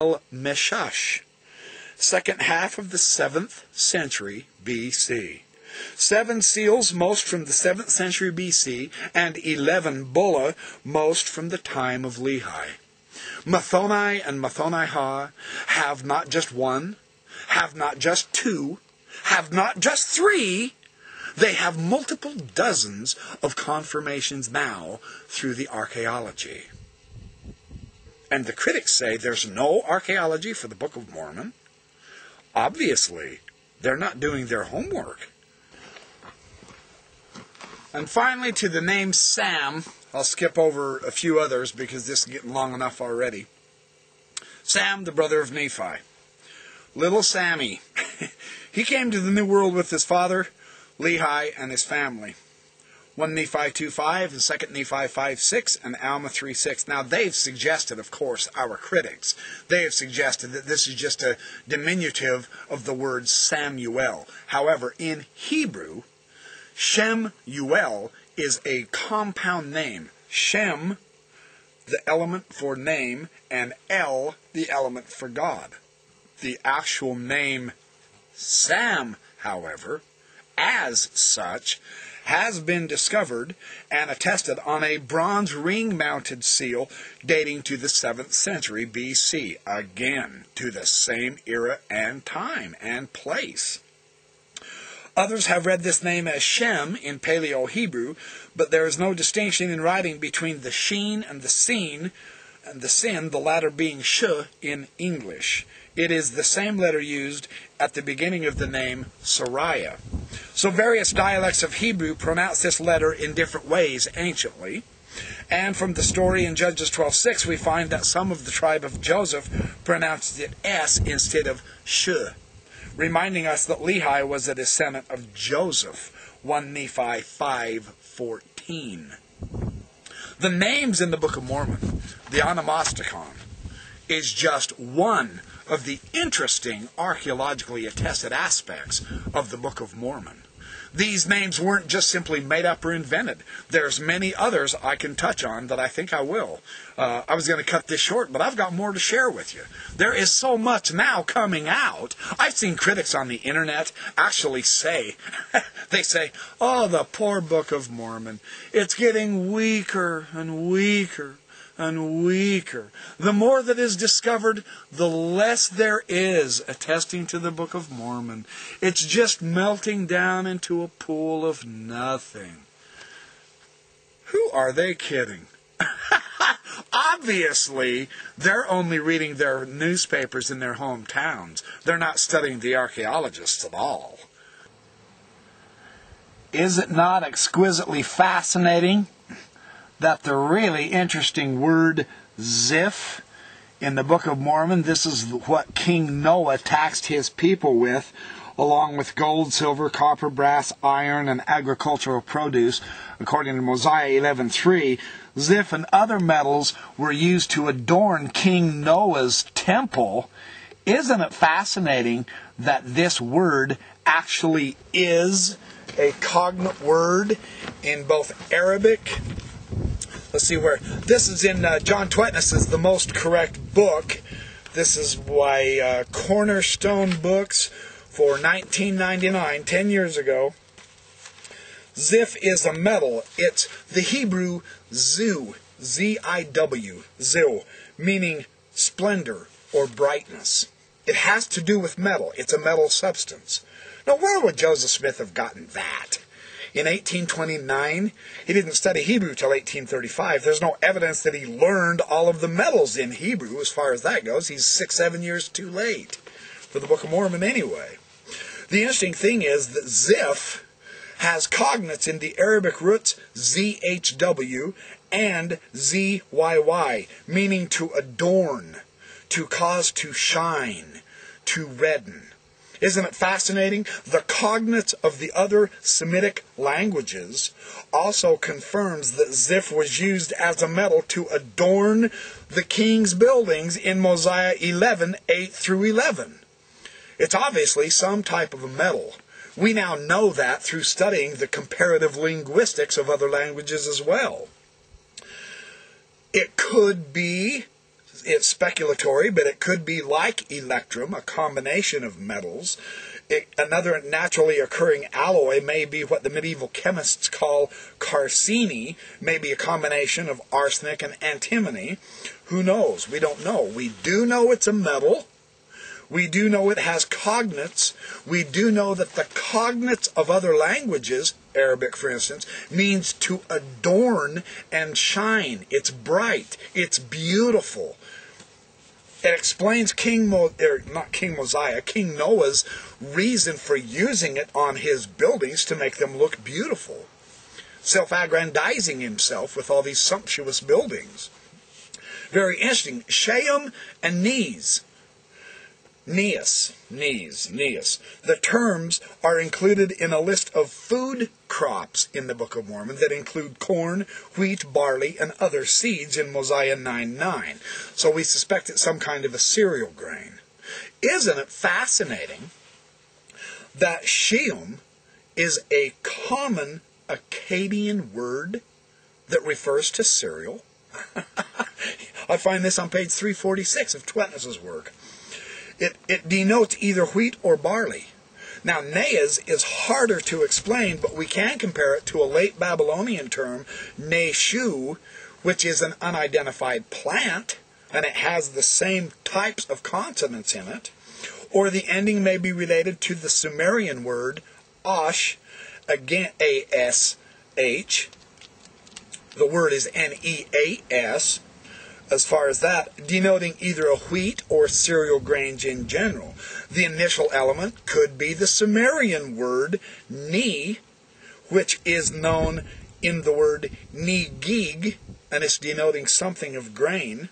Meshash, second half of the 7th century BC. 7 seals, most from the 7th century BC, and 11 bulla, most from the time of Lehi. Mathoni and Mathoni-ha have not just one, have not just two, have not just 3, they have multiple dozens of confirmations now through the archaeology. And the critics say there's no archaeology for the Book of Mormon. Obviously, they're not doing their homework. And finally, to the name Sam, I'll skip over a few others because this is getting long enough already. Sam, the brother of Nephi. Little Sammy. He came to the New World with his father, Lehi, and his family. 1 Nephi 2:5 and 2 Nephi 5:6 and Alma 3:6. Now they've suggested, of course, our critics, they have suggested that this is just a diminutive of the word Samuel. However, in Hebrew, Shemuel is a compound name. Shem, the element for name, and El, the element for God. The actual name Sam, however, as such, has been discovered and attested on a bronze ring-mounted seal dating to the 7th century BC. Again, to the same era and time and place. Others have read this name as Shem in Paleo-Hebrew, but there is no distinction in writing between the sheen and the sin, the latter being sh in English. It is the same letter used at the beginning of the name Sariah. So various dialects of Hebrew pronounce this letter in different ways anciently. And from the story in Judges 12:6, we find that some of the tribe of Joseph pronounced it S instead of sh, reminding us that Lehi was a descendant of Joseph, 1 Nephi 5:14. The names in the Book of Mormon, the onomasticon, is just one of the interesting archaeologically attested aspects of the Book of Mormon. These names weren't just simply made up or invented. There's many others I can touch on that I think I will. I was going to cut this short, but I've got more to share with you. There is so much now coming out. I've seen critics on the internet actually say, they say, oh, the poor Book of Mormon, it's getting weaker and weaker and weaker. The more that is discovered, the less there is attesting to the Book of Mormon. It's just melting down into a pool of nothing. Who are they kidding? Obviously, they're only reading their newspapers in their hometowns. They're not studying the archaeologists at all. Is it not exquisitely fascinating that the really interesting word Ziph in the Book of Mormon, this is what King Noah taxed his people with, along with gold, silver, copper, brass, iron, and agricultural produce, according to Mosiah 11:3, Ziph and other metals were used to adorn King Noah's temple. Isn't it fascinating that this word actually is a cognate word in both Arabic? Let's see where. This is in John Twetness's The Most Correct Book. This is by Cornerstone Books for $19.99, 10 years ago. Ziph is a metal. It's the Hebrew ziw, Z-I-W, ziw, meaning splendor or brightness. It has to do with metal. It's a metal substance. Now, where would Joseph Smith have gotten that? In 1829, he didn't study Hebrew till 1835. There's no evidence that he learned all of the metals in Hebrew as far as that goes. He's 6-7 years too late for the Book of Mormon anyway. The interesting thing is that Ziph has cognates in the Arabic roots ZHW and ZYY, meaning to adorn, to cause to shine, to redden. Isn't it fascinating? The cognates of the other Semitic languages also confirms that Ziph was used as a metal to adorn the king's buildings in Mosiah 11:8-11. It's obviously some type of a metal. We now know that through studying the comparative linguistics of other languages as well. It could be It's speculatory, but it could be like electrum, a combination of metals. Another naturally occurring alloy may be what the medieval chemists call carcini, maybe a combination of arsenic and antimony. Who knows? We don't know. We do know it's a metal. We do know it has cognates. We do know that the cognates of other languages, Arabic for instance, means to adorn and shine. It's bright. It's beautiful. It explains King Noah's reason for using it on his buildings to make them look beautiful, self-aggrandizing himself with all these sumptuous buildings. Very interesting. Shem and Neas. The terms are included in a list of food crops in the Book of Mormon that include corn, wheat, barley, and other seeds in Mosiah 9:9. So we suspect it's some kind of a cereal grain. Isn't it fascinating that Shem is a common Akkadian word that refers to cereal? I find this on page 346 of Twetness's work. It denotes either wheat or barley. Now, Neas is harder to explain, but we can compare it to a late Babylonian term, Neshu, which is an unidentified plant, and it has the same types of consonants in it. Or the ending may be related to the Sumerian word, Ash, again, A-S-H. The word is N-E-A-S. As far as that, denoting either a wheat or cereal grains in general. The initial element could be the Sumerian word ni, which is known in the word nigig, and it's denoting something of grain.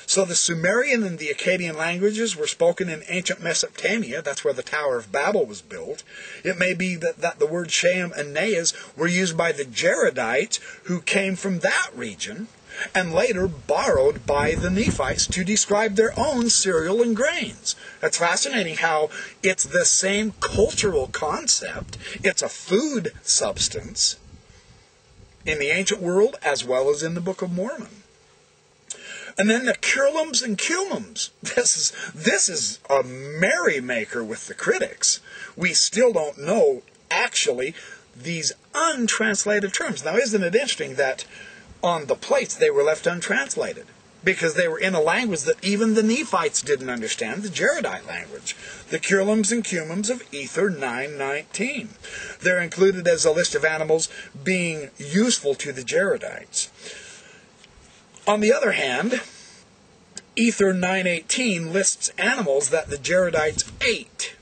So the Sumerian and the Akkadian languages were spoken in ancient Mesopotamia. That's where the Tower of Babel was built. It may be that the word Shem and Neas were used by the Jaredites who came from that region, and later borrowed by the Nephites to describe their own cereal and grains. That's fascinating how it's the same cultural concept. It's a food substance in the ancient world as well as in the Book of Mormon. And then the Curlums and Cumums. This is a merrymaker with the critics. We still don't know, actually, these untranslated terms. Now, isn't it interesting that on the plates they were left untranslated because they were in a language that even the Nephites didn't understand, the Jaredite language. The Curlums and Cumums of Ether 9:19. They're included as a list of animals being useful to the Jaredites. On the other hand, Ether 9:18 lists animals that the Jaredites ate,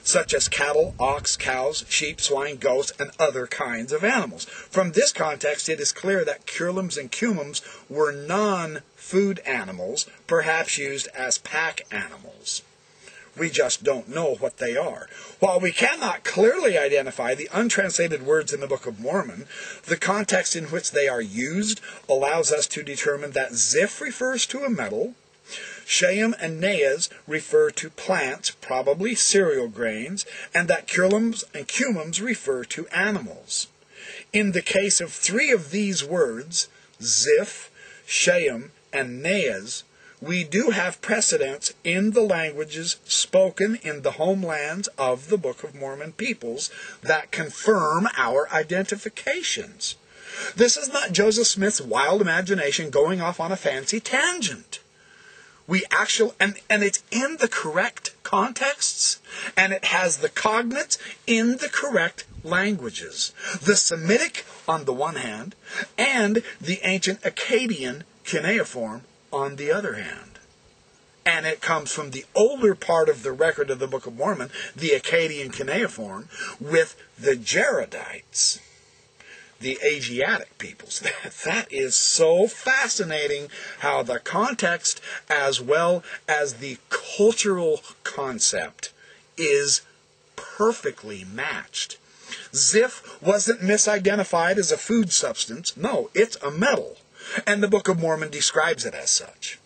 such as cattle, ox, cows, sheep, swine, goats, and other kinds of animals. From this context, it is clear that Curlums and Cumums were non-food animals, perhaps used as pack animals. We just don't know what they are. While we cannot clearly identify the untranslated words in the Book of Mormon, the context in which they are used allows us to determine that Ziph refers to a metal, Shem and Neas refer to plants, probably cereal grains, and that Curlums and Cumums refer to animals. In the case of three of these words, Ziph, Shem, and Neas, we do have precedents in the languages spoken in the homelands of the Book of Mormon peoples that confirm our identifications. This is not Joseph Smith's wild imagination going off on a fancy tangent. We actually, and it's in the correct contexts, and it has the cognates in the correct languages. The Semitic on the one hand, and the ancient Akkadian cuneiform on the other hand. And it comes from the older part of the record of the Book of Mormon, the Akkadian cuneiform, with the Jaredites, the Asiatic peoples. That is so fascinating how the context as well as the cultural concept is perfectly matched. Ziph wasn't misidentified as a food substance. No, it's a metal. And the Book of Mormon describes it as such.